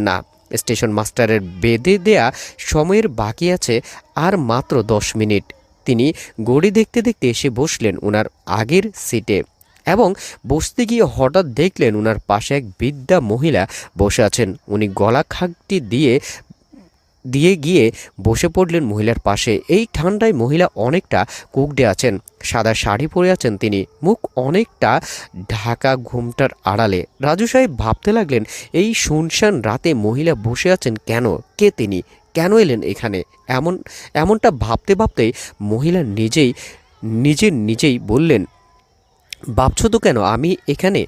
না। স্টেশন মাস্টারের বেঁধে দেয়া সময়ের বাকি আছে আর মাত্র 10 মিনিট। তিনি ঘড়ি দেখতে দেখতে এসে বসলেন ওনার আগের সিটে এবং বসতে গিয়ে হঠাৎ দেখলেন ওনার পাশে এক বৃদ্ধা মহিলা বসে আছেন। উনি গলা খাগটি দিয়ে দিয়ে গিয়ে বসে পড়লেন মহিলার পাশে। এই ঠান্ডায় মহিলা অনেকটা কুঁকড়ে আছেন, সাদা শাড়ি পরে আছেন তিনি, মুখ অনেকটা ঢাকা ঘুমটার আড়ালে। রাজু সাহেব ভাবতে লাগলেন এই শুনশান রাতে মহিলা বসে আছেন কেন, কে তিনি, কেন এলেন এখানে। এমনটা ভাবতে ভাবতেই মহিলা নিজেই বললেন, ভাবছো তো কেন আমি এখানে।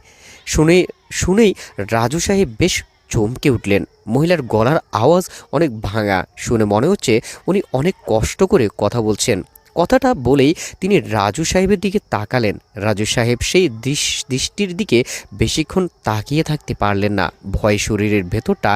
শুনেই রাজু সাহেব বেশ চমকে উঠলেন। মহিলার গলার আওয়াজ অনেক ভাঙা, শুনে মনে হচ্ছে উনি অনেক কষ্ট করে কথা বলছেন। কথাটা বলেই তিনি রাজু সাহেবের দিকে তাকালেন। রাজু সাহেব সেই দৃষ্টির দিকে বেশিক্ষণ তাকিয়ে থাকতে পারলেন না। ভয় শরীরের ভেতরটা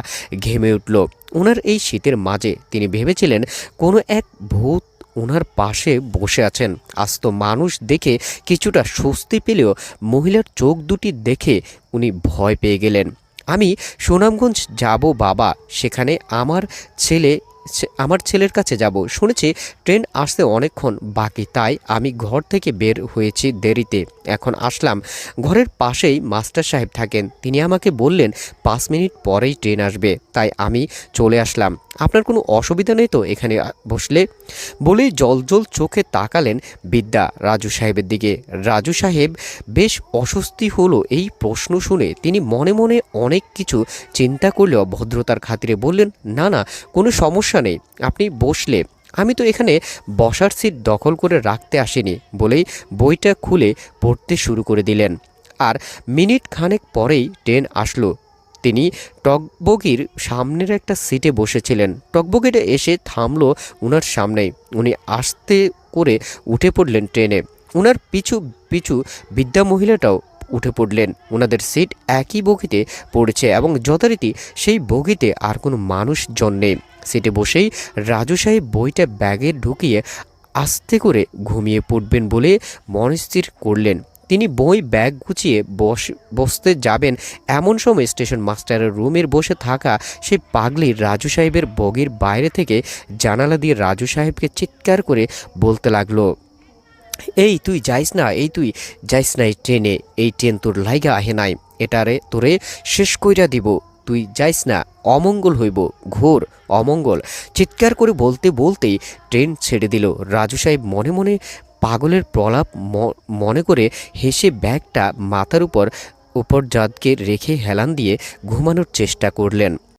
ঘেমে উঠল। ওনার এই শীতের মাঝে তিনি ভেবেছিলেন কোনো এক ভূত ওনার পাশে বসে আছেন। আস্ত মানুষ দেখে কিছুটা স্বস্তি পেলেও মহিলার চোখ দুটি দেখে উনি ভয় পেয়ে গেলেন। আমি সুনামগঞ্জ যাব বাবা, সেখানে আমার ছেলের কাছে যাব। শুনেছি ট্রেন আসতে অনেকক্ষণ বাকি, তাই আমি ঘর থেকে বের হয়েছি দেরিতে, এখন আসলাম। ঘরের পাশেই মাস্টার সাহেব থাকেন, তিনি আমাকে বললেন 5 মিনিট পরেই ট্রেন আসবে, তাই আমি চলে আসলাম। আপনার কোনো অসুবিধা নেই তো এখানে বসলে? বলেই জলজল চোখে তাকালেন বিদ্যা রাজু সাহেবের দিকে। রাজু সাহেব বেশ অস্বস্তি হলো এই প্রশ্ন শুনে। তিনি মনে মনে অনেক কিছু চিন্তা করলেও ভদ্রতার খাতিরে বললেন, না না, কোনো সমস্যা নেই, আপনি বসলে। আমি তো এখানে বসার সিট দখল করে রাখতে আসিনি, বলেই বইটা খুলে পড়তে শুরু করে দিলেন। আর মিনিট খানেক পরেই ট্রেন আসলো। তিনি টকবগির সামনের একটা সিটে বসেছিলেন। টকবগিটা এসে থামলো উনার সামনেই। উনি আস্তে করে উঠে পড়লেন ট্রেনে। উনার পিছু পিছু বৃদ্ধা মহিলাটাও উঠে পড়লেন। ওনাদের সিট একই বগিতে পড়েছে এবং যথারীতি সেই বগিতে আর কোনো মানুষজন নেই। সিটে বসেই রাজু সাহেব বইটা ব্যাগে ঢুকিয়ে আস্তে করে ঘুমিয়ে পড়বেন বলে মনস্থির করলেন। তিনি বই ব্যাগ গুছিয়ে বসতে যাবেন, এমন সময় স্টেশন মাস্টারের রুমের বসে থাকা সেই পাগলি রাজু সাহেবের বগির বাইরে থেকে জানালা দিয়ে রাজু সাহেবকে চিৎকার করে বলতে লাগলো, এই তুই যাইস না, এই তুই যাইস না এই ট্রেনে, এই ট্রেন তোর লাইগা আহে নাই, এটারে তোরে শেষ কইরা দিব, তুই যাইস না, অমঙ্গল হইব, ঘোর অমঙ্গল। চিৎকার করে বলতে বলতেই ট্রেন ছেড়ে দিল। রাজু সাহেব মনে মনে পাগলের প্রলাপ মনে করে হেসে ব্যাগটা মাথার উপর জাদকে রেখে হেলান দিয়ে ঘুমানোর চেষ্টা করলেন।